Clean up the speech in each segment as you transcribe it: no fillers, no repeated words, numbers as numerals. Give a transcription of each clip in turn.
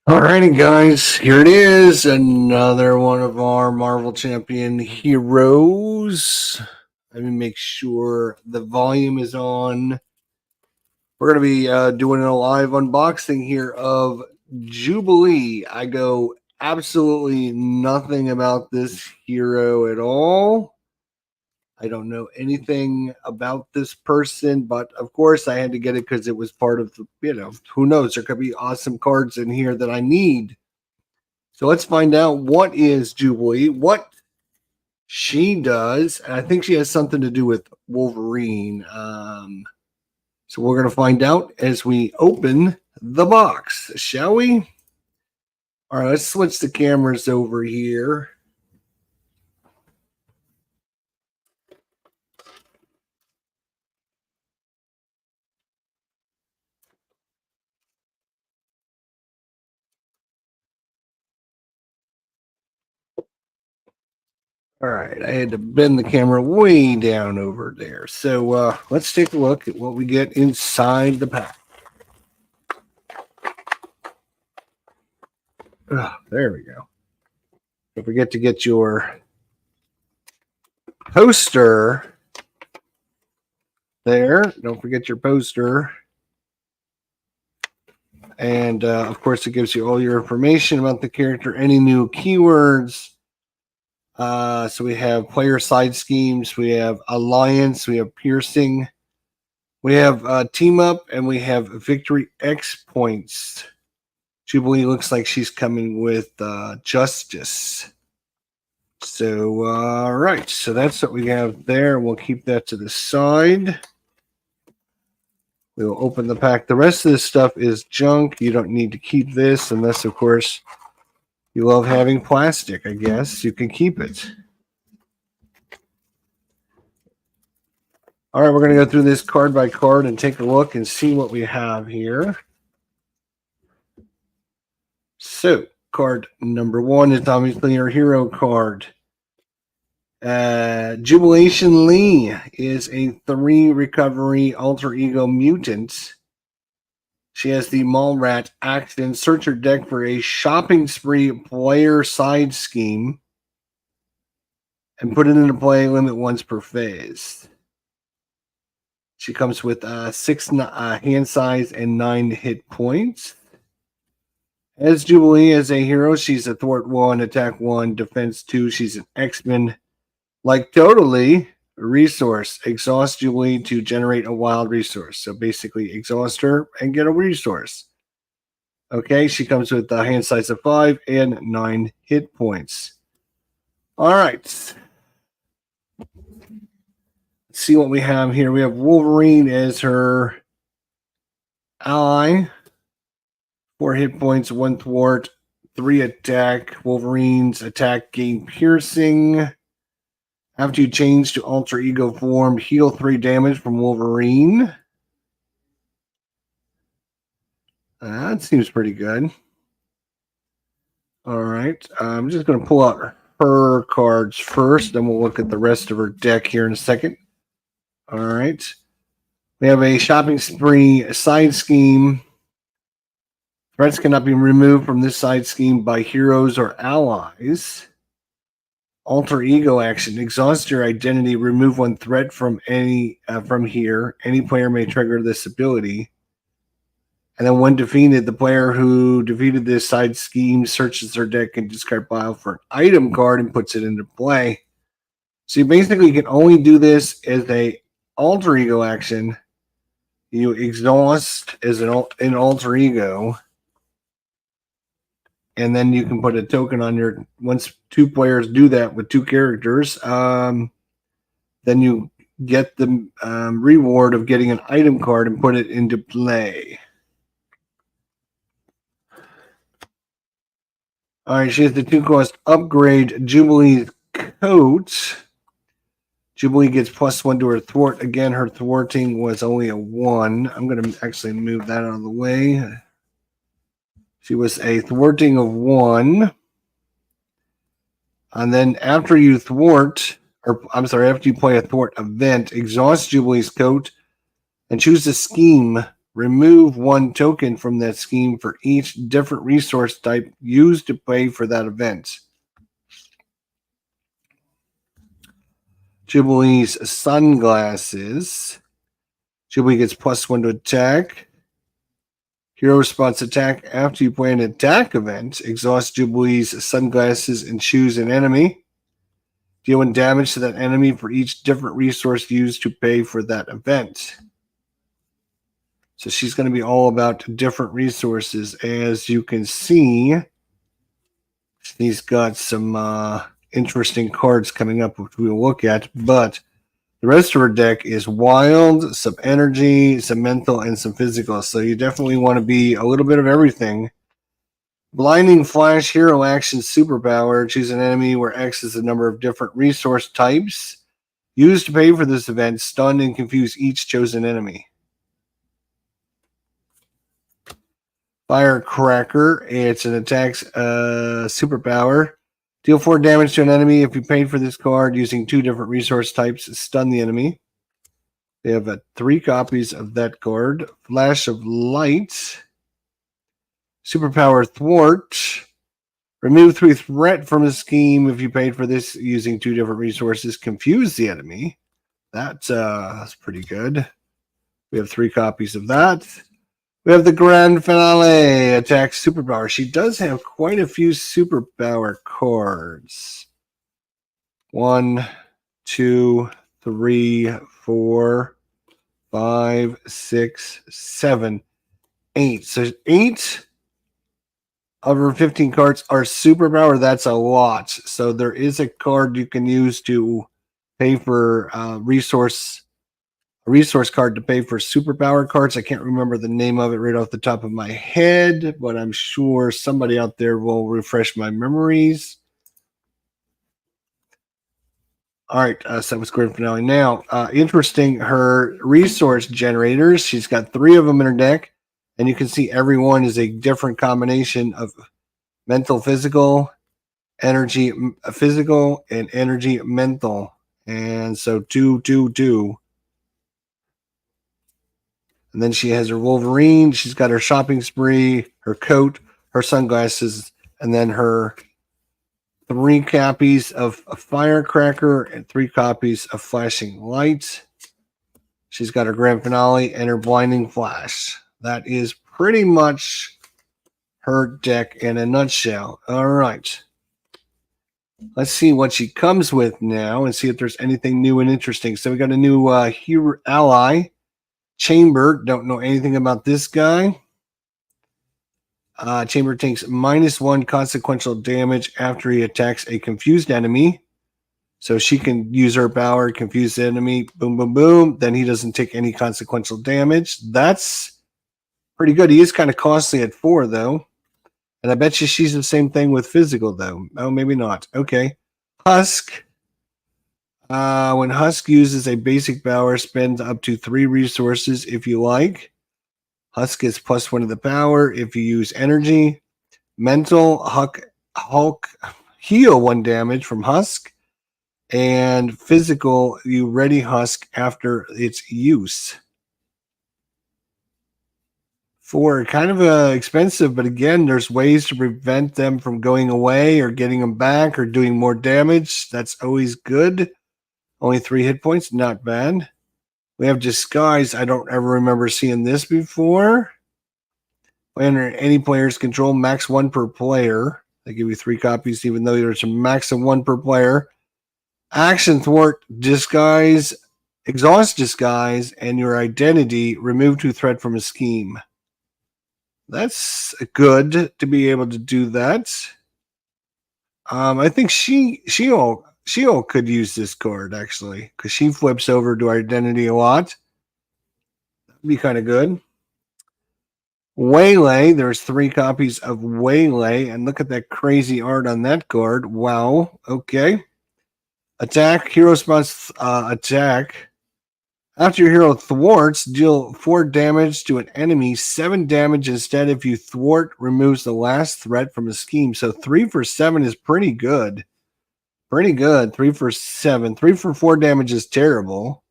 Alrighty, guys, here it is. Another one of our Marvel Champion heroes. Let me make sure the volume is on. We're going to be doing a live unboxing here of Jubilee. I go absolutely nothing about this hero at all. I don't know anything about this person, but of course I had to get it because it was part of the, who knows? There could be awesome cards in here that I need. So let's find out what is Jubilee, what she does. And I think she has something to do with Wolverine. So we're going to find out as we open the box, shall we? All right, let's switch the cameras over here. All right, I had to bend the camera way down over there. So let's take a look at what we get inside the pack. There we go. Don't forget to get your poster there. Don't forget your poster. And of course, it gives you all your information about the character, any new keywords. So we have player side schemes, we have alliance, we have piercing, we have team up, and we have victory X points. Jubilee looks like she's coming with justice. So, all right, so that's what we have there. We'll keep that to the side. We will open the pack. The rest of this stuff is junk. You don't need to keep this unless, of course, you love having plastic, I guess. You can keep it. All right, we're going to go through this card by card and take a look and see what we have here. So, card number one is obviously our hero card. Jubilation Lee is a 3 recovery alter ego mutant. She has the Mall Rat action. Search her deck for a shopping spree player side scheme and put it into play, limit once per phase. She comes with 6 hand size and 9 hit points. As Jubilee as a hero, she's a thwart 1, attack 1, defense 2. She's an X-Men. Like totally resource. Exhaust Jubilee to generate a wild resource. So basically exhaust her and get a resource. Okay, she comes with a hand size of 5 and 9 hit points. All right. Let's see what we have here. We have Wolverine as her ally. 4 hit points, 1 thwart, 3 attack. Wolverine's attack gain piercing. After you change to alter ego form, heal 3 damage from Wolverine. That seems pretty good. All right. I'm just going to pull out her cards first, then we'll look at the rest of her deck here in a second. All right. We have a shopping spree side scheme. Threats cannot be removed from this side scheme by heroes or allies. Alter ego action. Exhaust your identity. Remove 1 threat from from here. Any player may trigger this ability. And then when defeated, the player who defeated this side scheme searches their deck and discard pile for an item card and puts it into play. So you basically can only do this as a alter ego action. You exhaust as an alter ego. And then you can put a token on your, once 2 players do that with 2 characters, then you get the reward of getting an item card and put it into play. All right, she has the 2-cost upgrade Jubilee's coat. Jubilee gets +1 to her thwart. Again, her thwarting was only a 1. I'm going to actually move that out of the way. She was a thwarting of 1. And then after you thwart, after you play a thwart event, exhaust Jubilee's coat and choose a scheme Remove 1 token from that scheme for each different resource type used to pay for that event. Jubilee's sunglasses. Jubilee gets +1 to attack. Hero response attack after you play an attack event. Exhaust Jubilee's sunglasses and choose an enemy. Deal 1 damage to that enemy for each different resource used to pay for that event. So she's going to be all about different resources. As you can see, she's got some interesting cards coming up, which we'll look at. But the rest of her deck is wild, some energy, some mental, and some physical. So you definitely want to be a little bit of everything. Blinding Flash, hero action, superpower. Choose an enemy where X is the number of different resource types used to pay for this event. Stun and confuse each chosen enemy. Firecracker, it's an attack superpower. Deal 4 damage to an enemy if you paid for this card using 2 different resource types. Stun the enemy. They have 3 copies of that card. Flash of Light. Superpower Thwart. Remove 3 threat from a scheme if you paid for this using 2 different resources. Confuse the enemy. That's pretty good. We have 3 copies of that. We have the Grand Finale, attack superpower. She does have quite a few superpower cards. 1, 2, 3, 4, 5, 6, 7, 8. So 8 of her 15 cards are superpower. That's a lot. So there is a card you can use to pay for a resource card to pay for superpower cards. I can't remember the name of it right off the top of my head, but I'm sure somebody out there will refresh my memories. All right, so that was Grand Finale. Now, interesting, her resource generators. She's got 3 of them in her deck, and you can see every one is a different combination of mental, physical, energy, physical, and energy, mental. And so 2, 2, 2. And then she has her Wolverine. She's got her shopping spree, her coat, her sunglasses, and then her 3 copies of a Firecracker and 3 copies of Flashing Light. She's got her Grand Finale and her Blinding Flash. That is pretty much her deck in a nutshell. All right. Let's see what she comes with now and see if there's anything new and interesting. So we got a new hero ally. Chamber, don't know anything about this guy. Chamber takes -1 consequential damage after he attacks a confused enemy. So she can use her power, confuse the enemy, boom, boom, boom. Then he doesn't take any consequential damage. That's pretty good. He is kind of costly at 4, though. And I bet you she's the same thing with physical, though. Oh, maybe not. Okay. Husk. When Husk uses a basic power, spend up to 3 resources if you like. Husk gets +1 to the power if you use energy. Mental, Hulk heal 1 damage from Husk. And physical, you ready Husk after its use. 4, kind of expensive, but again, there's ways to prevent them from going away or getting them back or doing more damage. That's always good. Only 3 hit points, not bad. We have Disguise. I don't ever remember seeing this before. Under any player's control, max 1 per player. They give you 3 copies, even though there's a max of 1 per player. Action Thwart, Disguise, Exhaust Disguise, and your identity. Remove 2 threat from a scheme. That's good to be able to do that. I think She-Hulk could use this card, actually, because she flips over to identity a lot. That'd be kind of good. Waylay, there's 3 copies of Waylay, and look at that crazy art on that card. Wow, okay. Attack, hero response attack. After your hero thwarts, deal 4 damage to an enemy, 7 damage instead if you thwart removes the last threat from a scheme. So 3 for 7 is pretty good. Pretty good. 3 for 7. 3 for 4 damage is terrible.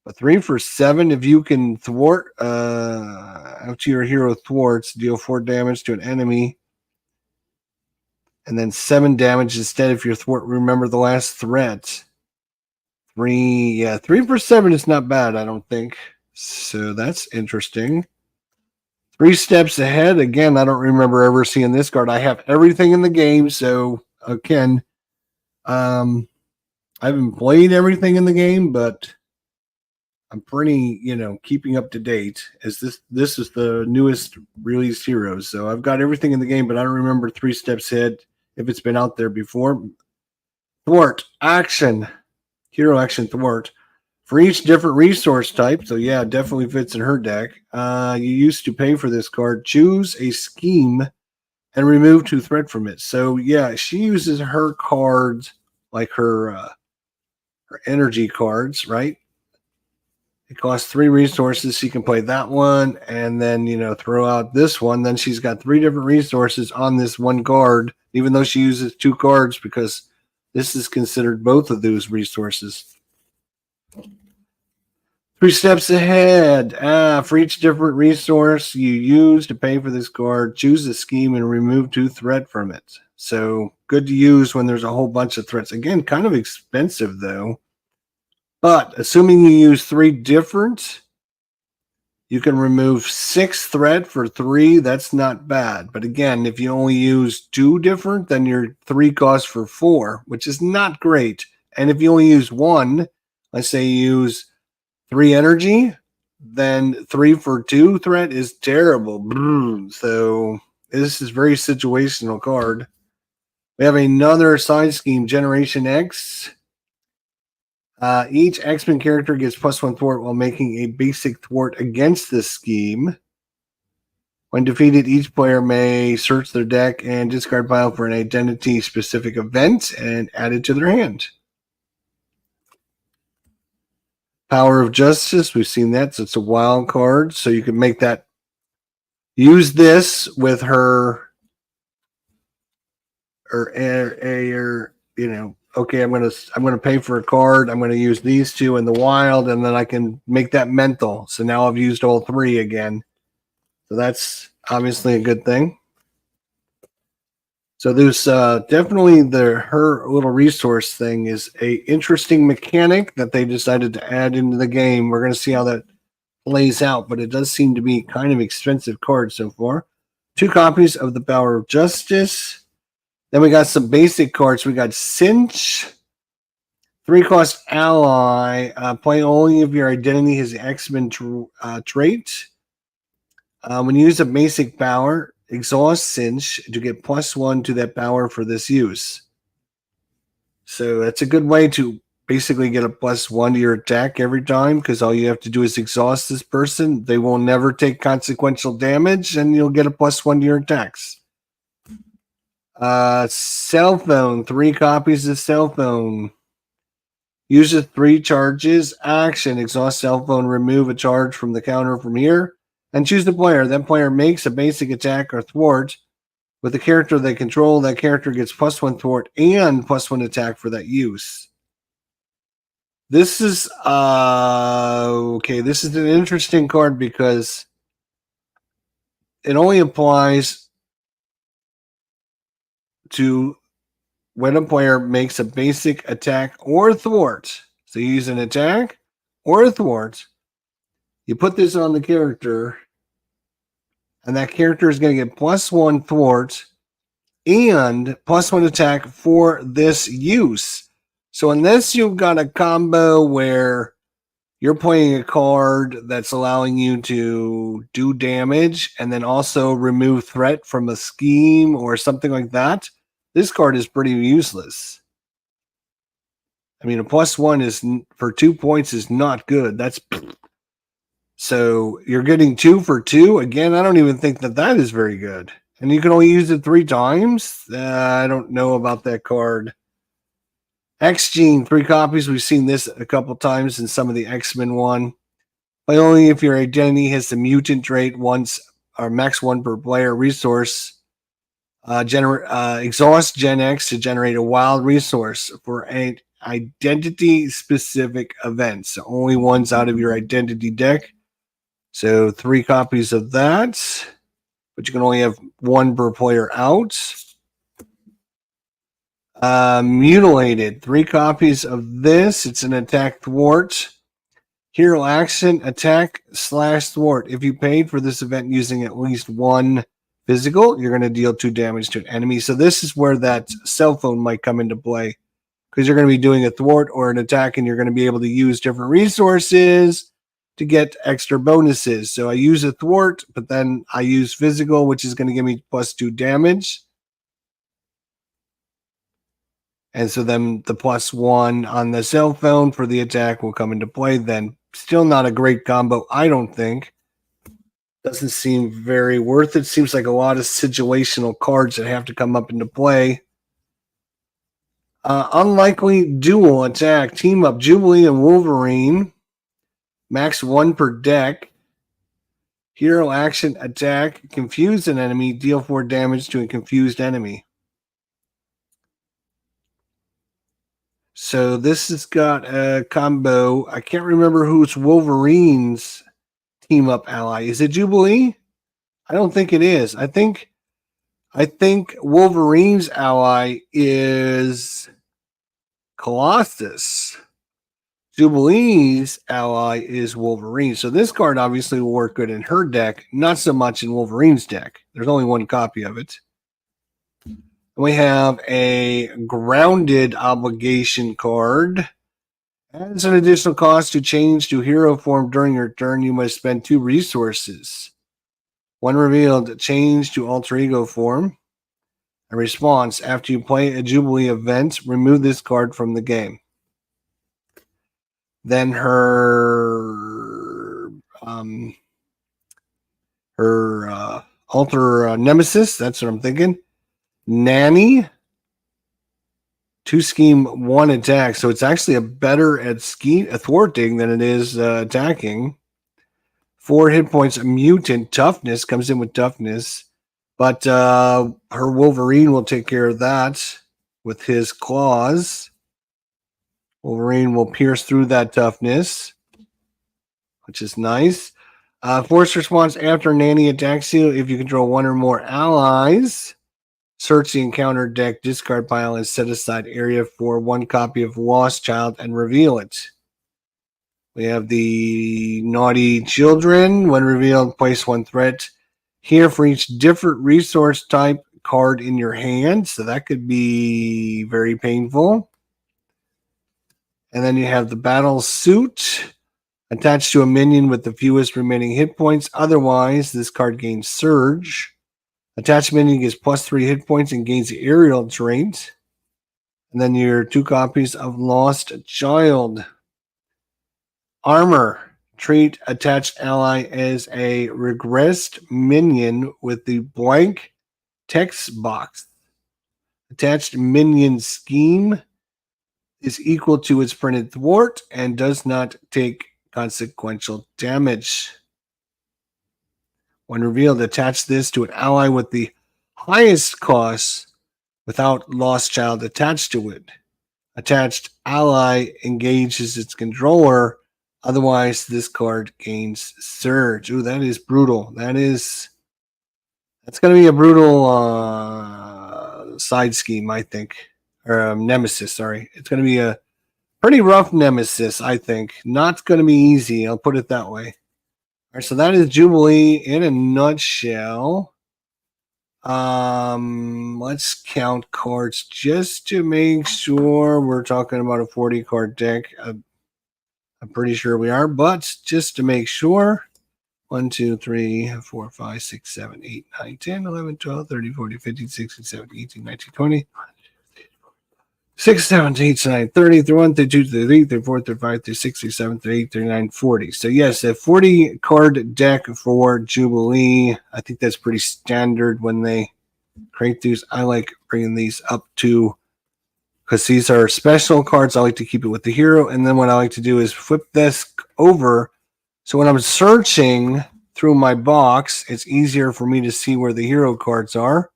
A 3 for 7. If you can thwart, after your hero thwarts, deal 4 damage to an enemy. And then 7 damage instead if your thwart remember the last threat. 3 for 7 is not bad, I don't think. So that's interesting. 3 steps ahead. Again, I don't remember ever seeing this card. I have everything in the game, so again, I haven't played everything in the game, but I'm pretty, keeping up to date as this is the newest released Heroes. So I've got everything in the game, but I don't remember 3 steps ahead if it's been out there before. Thwart, action, hero action thwart. For each different resource type, so yeah, definitely fits in her deck. You used to pay for this card. Choose a scheme and remove 2 threat from it. So yeah, she uses her cards like her energy cards, right? It costs 3 resources. She can play that one and then, throw out this one. Then she's got 3 different resources on this one card, even though she uses 2 cards because this is considered both of those resources. 3 steps ahead. For each different resource you use to pay for this card, choose a scheme and remove 2 threat from it. So good to use when there's a whole bunch of threats. Again, kind of expensive though. But assuming you use 3 different, you can remove 6 threat for 3. That's not bad. But again, if you only use 2 different, then your 3 costs for 4, which is not great. And if you only use 1, let's say you use 3 energy, then 3 for 2 threat is terrible. So this is very situational card. We have another side scheme, Generation X. Each X-Men character gets +1 thwart while making a basic thwart against this scheme. When defeated, each player may search their deck and discard pile for an identity-specific event and add it to their hand. Power of Justice, we've seen that, so it's a wild card, so you can make that, use this with her, okay, I'm gonna pay for a card, I'm gonna use these 2 in the wild, and then I can make that mental. So now I've used all 3 again. So that's obviously a good thing. So there's definitely her little resource thing is a interesting mechanic that they decided to add into the game. We're going to see how that plays out, but it does seem to be kind of expensive card so far. 2 copies of the Power of Justice. Then we got some basic cards. We got Cinch, 3 cost ally. Play only if your identity has the X-Men trait. When you use a basic power, exhaust Cinch to get +1 to that power for this use. So that's a good way to basically get a +1 to your attack every time, because all you have to do is exhaust this person. They will never take consequential damage, and you'll get a +1 to your attacks. Cell phone, 3 copies of cell phone. Uses 3 charges. Action, exhaust cell phone, remove a charge from the counter from here. And choose the player. That player makes a basic attack or thwart with the character they control. That character gets +1 thwart and +1 attack for that use. This is okay. This is an interesting card because it only applies to when a player makes a basic attack or thwart. So you use an attack or a thwart. You put this on the character, and that character is going to get +1 thwart and +1 attack for this use. So unless you've got a combo where you're playing a card that's allowing you to do damage and then also remove threat from a scheme or something like that, this card is pretty useless. I mean, a +1 is for 2 points is not good. That's so you're getting 2 for 2. Again, I don't even think that is very good. And you can only use it 3 times. I don't know about that card. X-Gene, 3 copies. We've seen this a couple times in some of the X-Men one. But only if your identity has the mutant trait once or max 1 per player resource. Exhaust Gen X to generate a wild resource. For identity-specific events. So only ones out of your identity deck. So 3 copies of that, but you can only have 1 per player out. Mutilated, 3 copies of this. It's an attack thwart. Hero action, attack / thwart. If you paid for this event using at least 1 physical, you're going to deal 2 damage to an enemy. So this is where that cell phone might come into play, because you're going to be doing a thwart or an attack, and you're going to be able to use different resources to get extra bonuses. So I use a thwart, but then I use physical, which is going to give me +2 damage. And so then the +1 on the cell phone for the attack will come into play. Then still not a great combo, I don't think. Doesn't seem very worth it. Seems like a lot of situational cards that have to come up into play. Unlikely dual attack. Team up Jubilee and Wolverine. Max 1 per deck. Hero action attack. Confuse an enemy. Deal 4 damage to a confused enemy. So this has got a combo. I can't remember who's Wolverine's team up ally. Is it Jubilee? I don't think it is. I think Wolverine's ally is Colossus. Jubilee's ally is Wolverine. So this card obviously will work good in her deck, not so much in Wolverine's deck. There's only 1 copy of it. We have a grounded obligation card. As an additional cost to change to hero form during your turn, you must spend 2 resources. 1 revealed, change to alter ego form. A response, after you play a Jubilee event, remove this card from the game. Then her alter nemesis, that's what I'm thinking. Nanny, 2 scheme, 1 attack. So it's actually a better at thwarting than it is attacking. 4 hit points, a mutant. Toughness comes in with toughness. But her Wolverine will take care of that with his claws. Wolverine will pierce through that toughness, which is nice. Force response, after Nanny attacks you, if you control 1 or more allies, search the encounter deck, discard pile, and set aside area for 1 copy of Lost Child and reveal it. We have the Naughty Children. When revealed, place 1 threat. Here for each different resource type card in your hand. So that could be very painful. And then you have the Battle Suit. Attached to a minion with the fewest remaining hit points. Otherwise, this card gains Surge. Attached minion gets +3 hit points and gains the aerial trait. And then your 2 copies of Lost Child. Armor. Treat attached ally as a regressed minion with the blank text box. Attached minion scheme is equal to its printed thwart and does not take consequential damage. When revealed, attach this to an ally with the highest cost without Lost Child attached to it. Attached ally engages its controller. Otherwise, this card gains Surge. Ooh, that is brutal. That's going to be a brutal side scheme, I think. Or nemesis, sorry. It's going to be a pretty rough nemesis, I think. Not going to be easy. I'll put it that way. All right, so that is Jubilee in a nutshell. Let's count cards just to make sure we're talking about a 40 card deck. I'm pretty sure we are, but just to make sure. 1, 2, 3, 4, 5, 6, 7, 8, 9, 10, 11, 12, 13, 14, 15, 16, 17, 18, 19, 20. 6, 7, 8, 9, 30, 31, 32, 33, 34, 35, 36, 37, 38, 39, 40. So yes, a 40 card deck for Jubilee. I think that's pretty standard when they create these. I like bringing these up to, because these are special cards. I like to keep it with the hero. And then what I like to do is flip this over. So when I'm searching through my box, it's easier for me to see where the hero cards are.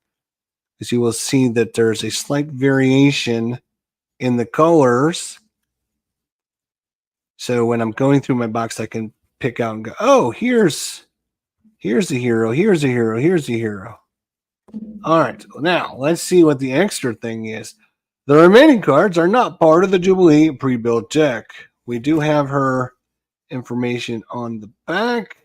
As you will see that there's a slight variation in the colors. So when I'm going through my box, I can pick out and go, oh, here's a hero, here's a hero, here's a hero. All right, now let's see what the extra thing is. The remaining cards are not part of the Jubilee pre-built deck. We do have her information on the back,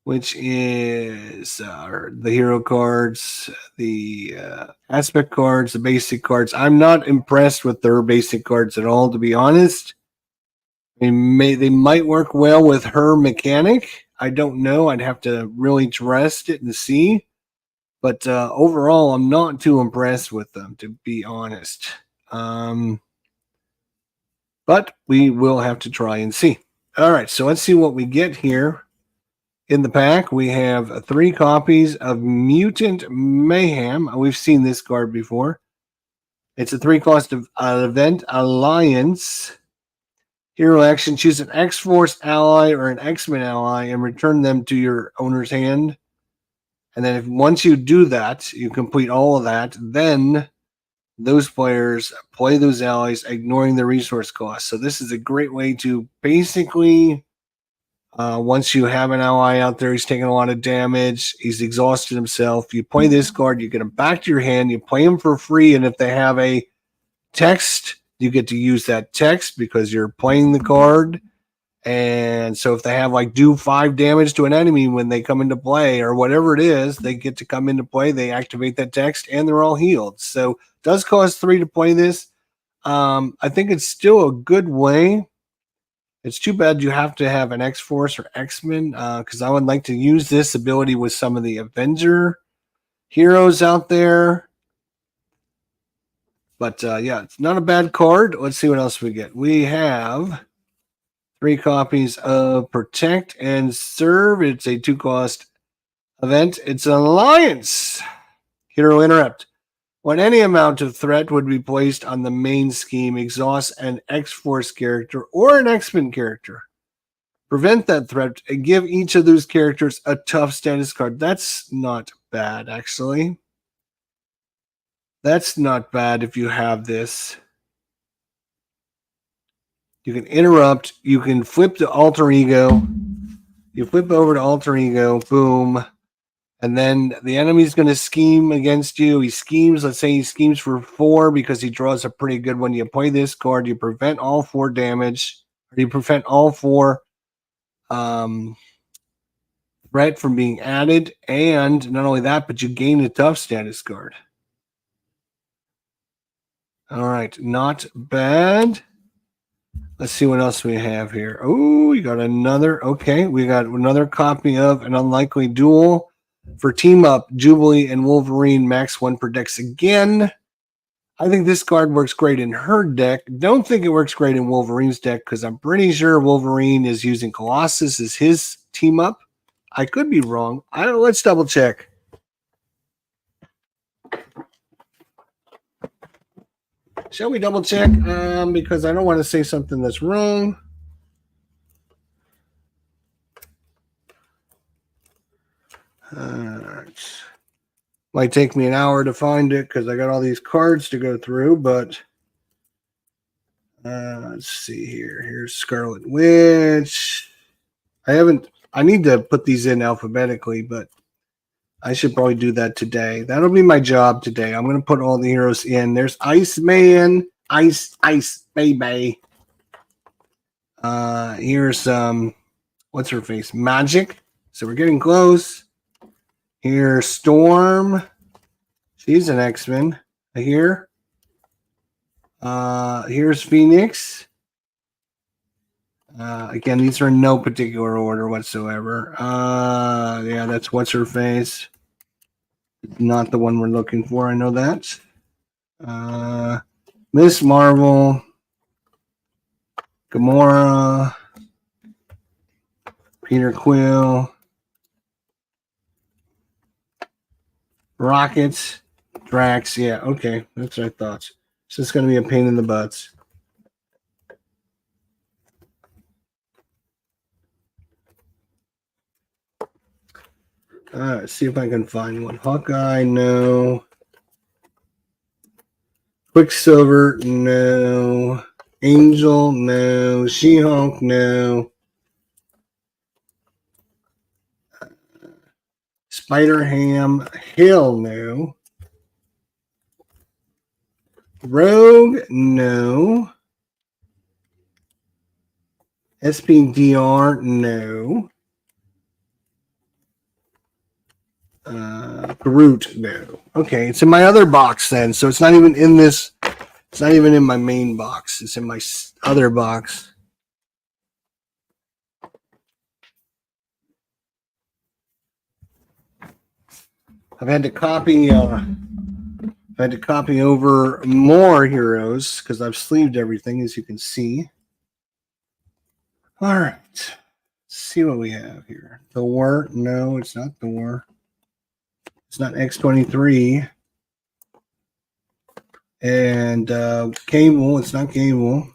which is the hero cards, the aspect cards, the basic cards. I'm not impressed with their basic cards at all, to be honest. They might work well with her mechanic. I don't know. I'd have to really test it and see. But overall, I'm not too impressed with them, to be honest. But we will have to try and see. All right, so let's see what we get here. In the pack, we have 3 copies of Mutant Mayhem. We've seen this card before. It's a 3-cost event alliance. Hero action, choose an X-Force ally or an X-Men ally and return them to your owner's hand. And then once you do that, you complete all of that, then those players play those allies, ignoring the resource cost. So this is a great way to basically, once you have an ally out there, he's taking a lot of damage, he's exhausted himself, you play this card, you get him back to your hand, you play him for free, and if they have a text, you get to use that text because you're playing the card. And so if they have like do 5 damage to an enemy when they come into play or whatever it is, they get to come into play, they activate that text, and they're all healed. So it does cost 3 to play this. I think it's still a good way. It's too bad you have to have an X-Force or X-Men, because I would like to use this ability with some of the Avenger heroes out there. But yeah, it's not a bad card. Let's see what else we get. We have 3 copies of Protect and Serve. It's a 2-cost event. It's an alliance. Hero Interrupt. When any amount of threat would be placed on the main scheme, exhaust an X-Force character or an X-Men character. Prevent that threat and give each of those characters a tough status card. That's not bad, actually. That's not bad if you have this. You can interrupt. You can flip to alter ego. You flip over to alter ego. Boom. And then the enemy's going to scheme against you. He schemes. Let's say he schemes for 4 because he draws a pretty good one. You play this card. You prevent all 4 damage. Or you prevent all 4 threat from being added. And not only that, but you gain a tough status card. All right. Not bad. Let's see what else we have here. Oh, you got another. Okay, we got another copy of An Unlikely Duel for Team Up, Jubilee and Wolverine, max 1 per dex again. I think this card works great in her deck. Don't think it works great in Wolverine's deck because I'm pretty sure Wolverine is using Colossus as his Team Up. I could be wrong. I don't know. Let's double check. Shall we double check? Because I don't want to say something that's wrong. Might take me an hour to find it because I got all these cards to go through, but let's see here. Here's Scarlet Witch. I need to put these in alphabetically, but I should probably do that today. That'll be my job today. I'm going to put all the heroes in. There's Iceman, Ice Baby. Here's what's her face? Magic. So we're getting close. Here's Storm. She's an X-Men. Here. Here's Phoenix. Again, these are in no particular order whatsoever. Yeah, that's what's her face. Not the one we're looking for. I know that. Miss Marvel. Gamora. Peter Quill. Rockets. Drax. Yeah, okay. That's what I thought. So it's going to be a pain in the butts. Let's see if I can find one. Hawkeye, no. Quicksilver, no. Angel, no. She-Hulk, no. Spider-Ham, hell no. Rogue, no. SPDR, no. Groot, no. Okay, it's in my other box then, so it's not even in this. It's not even in my main box. It's in my other box. I've had to copy. I've had to copy over more heroes because I've sleeved everything, as you can see. All right, let's see what we have here. Thor, no, it's not Thor. It's not X-23. And Cable, it's not Cable.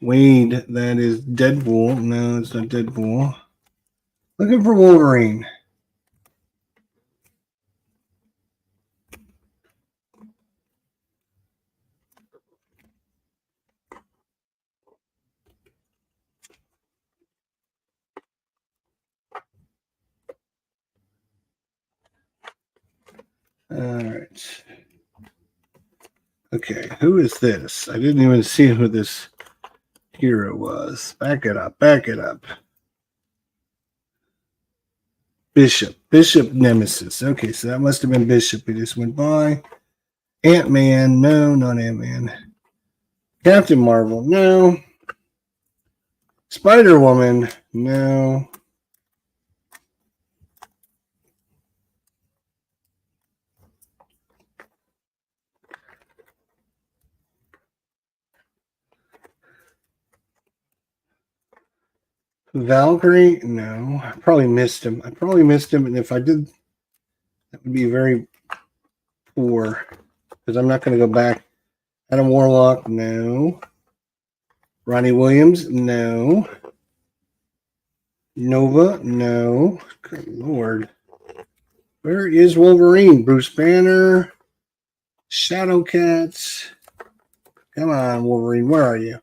Wade, that is Deadpool. No, it's not Deadpool. Looking for Wolverine. All right. Okay, who is this? I didn't even see who this hero was. Back it up. Back it up. Bishop. Bishop Nemesis. Okay, so that must have been Bishop. He just went by. Ant-Man. No, not Ant-Man. Captain Marvel. No. Spider-Woman. No. Valkyrie? No. I probably missed him. And if I did, that would be very poor. Because I'm not going to go back. Adam Warlock? No. Ronnie Williams? No. Nova? No. Good Lord. Where is Wolverine? Bruce Banner? Shadowcats? Come on, Wolverine. Where are you?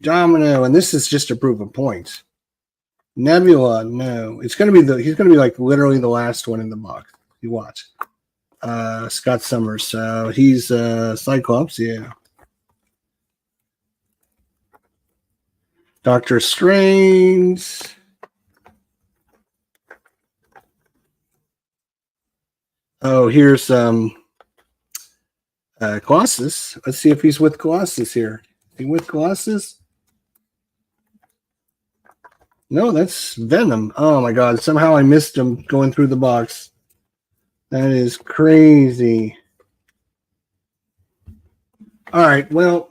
Domino. And this is just to prove a point. Nebula, no. He's gonna be like literally the last one in the box. You watch. Scott Summers. So he's Cyclops, yeah. Doctor Strange. Oh, here's Colossus. Let's see if he's with Colossus here. Is he with Colossus? No, that's Venom. Oh my God. Somehow I missed him going through the box. That is crazy. All right. Well,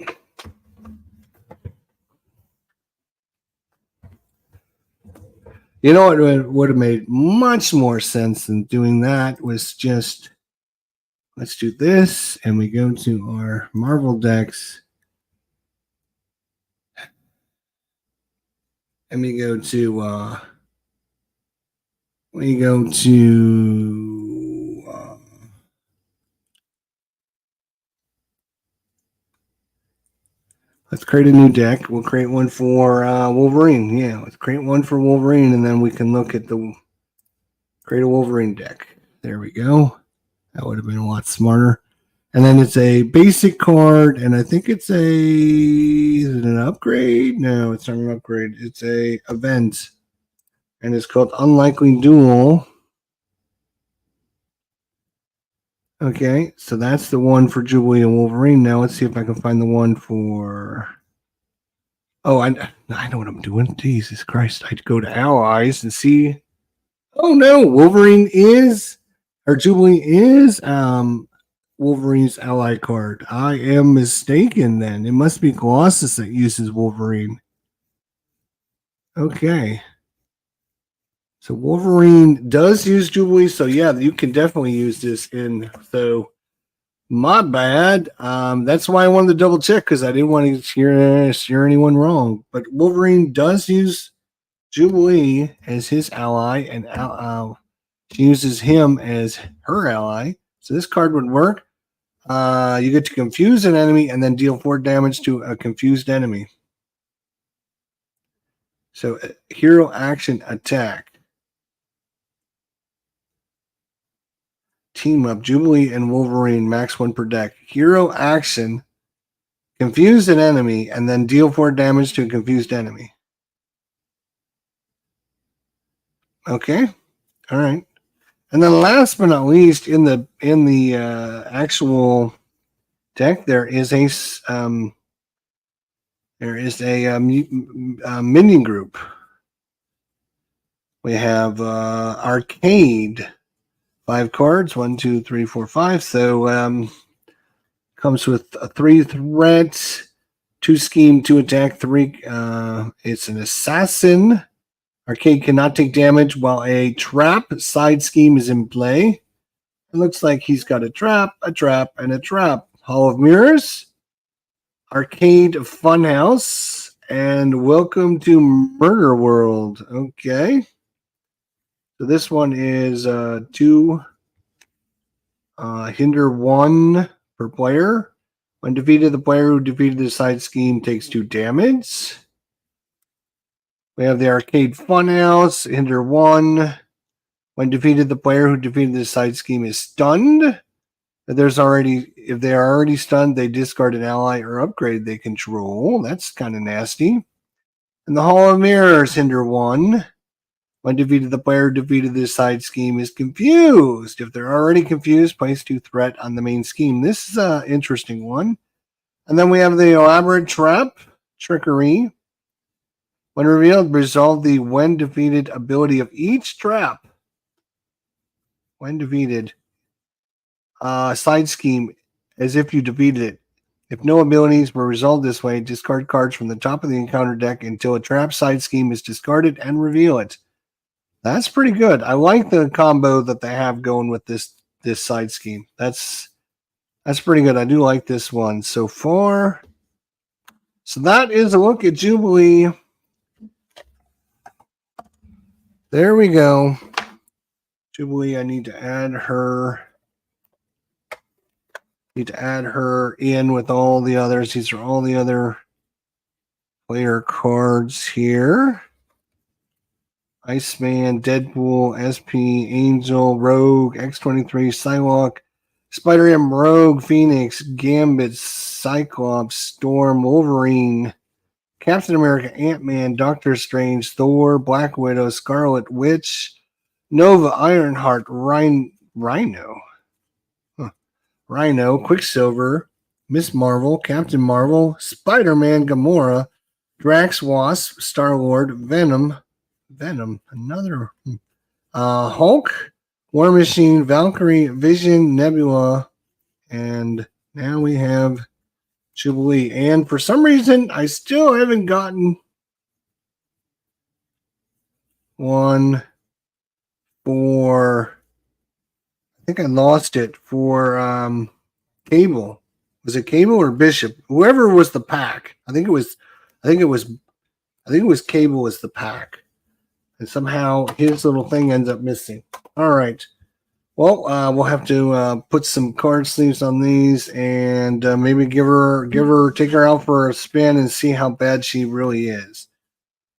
you know what would have made much more sense than doing that was just, let's do this. And we go to our Marvel decks. And we go to let's create a new deck. We'll create one for Wolverine. Yeah, let's create one for Wolverine, and then we can look at create a Wolverine deck. There we go. That would have been a lot smarter. And then it's a basic card, and I think is it an upgrade? No, it's not an upgrade. It's a event, and it's called Unlikely Duel. Okay, so that's the one for Jubilee and Wolverine. Now let's see if I can find the one for. Oh, I know what I'm doing. Jesus Christ! I'd go to Allies and see. Oh no, Jubilee is Wolverine's ally card. I am mistaken then. It must be Colossus that uses Wolverine. Okay. So Wolverine does use Jubilee. So yeah, you can definitely use this in. So my bad. That's why I wanted to double check because I didn't want to steer anyone wrong. But Wolverine does use Jubilee as his ally, and She uses him as her ally. So this card would work. You get to confuse an enemy and then deal 4 damage to a confused enemy. So hero action attack. Team up, Jubilee and Wolverine, max 1 per deck. Hero action, confuse an enemy and then deal 4 damage to a confused enemy. Okay, all right. And then last but not least, in the actual deck, there is a minion group. We have Arcade, 5 cards, 1, 2, 3, 4, 5. So comes with a 3 threat, 2 scheme, 2 attack, 3. It's an assassin. Arcade cannot take damage while a trap side scheme is in play. It looks like he's got a trap, and a trap. Hall of Mirrors, Arcade Funhouse, and Welcome to Murder World. Okay. So this one is 2 hinder 1 per player. When defeated, the player who defeated the side scheme takes 2 damage. We have the Arcade Funhouse, hinder 1. When defeated, the player who defeated the side scheme is stunned. If they are already stunned, they discard an ally or upgrade they control. That's kind of nasty. And the Hall of Mirrors, hinder 1. When defeated, the player who defeated this side scheme is confused. If they're already confused, place 2 threat on the main scheme. This is an interesting one. And then we have the Elaborate Trap, Trickery. When revealed, resolve the when defeated ability of each trap. When defeated, side scheme as if you defeated it. If no abilities were resolved this way, discard cards from the top of the encounter deck until a trap side scheme is discarded and reveal it. That's pretty good. I like the combo that they have going with this side scheme. That's pretty good. I do like this one so far. So that is a look at Jubilee. There we go. Jubilee, I need to add her. In with all the others. These are all the other player cards here. Iceman, Deadpool, SP, Angel, Rogue, X-23, Psylocke, Spider-Man, Rogue, Phoenix, Gambit, Cyclops, Storm, Wolverine, Captain America, Ant-Man, Doctor Strange, Thor, Black Widow, Scarlet Witch, Nova, Ironheart, Rhino, Quicksilver, Miss Marvel, Captain Marvel, Spider-Man, Gamora, Drax, Wasp, Star-Lord, Venom, another Hulk, War Machine, Valkyrie, Vision, Nebula, and now we have Jubilee. And for some reason, I still haven't gotten one for, I think I lost it for Cable. Was it Cable or Bishop? Whoever was the pack. I think it was Cable was the pack. And somehow his little thing ends up missing. All right. Well, we'll have to put some card sleeves on these and maybe take her out for a spin and see how bad she really is.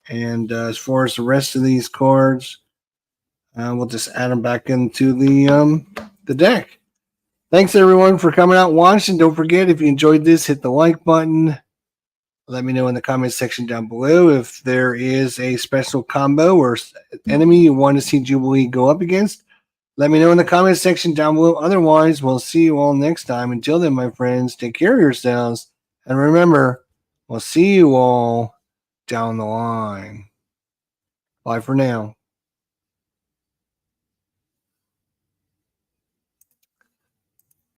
And as far as the rest of these cards, we'll just add them back into the deck. Thanks everyone for coming out and watching. Don't forget, if you enjoyed this, hit the like button. Let me know in the comment section down below if there is a special combo or enemy you want to see Jubilee go up against. Let me know in the comment section down below. Otherwise, we'll see you all next time. Until then, my friends, take care of yourselves. And remember, we'll see you all down the line. Bye for now.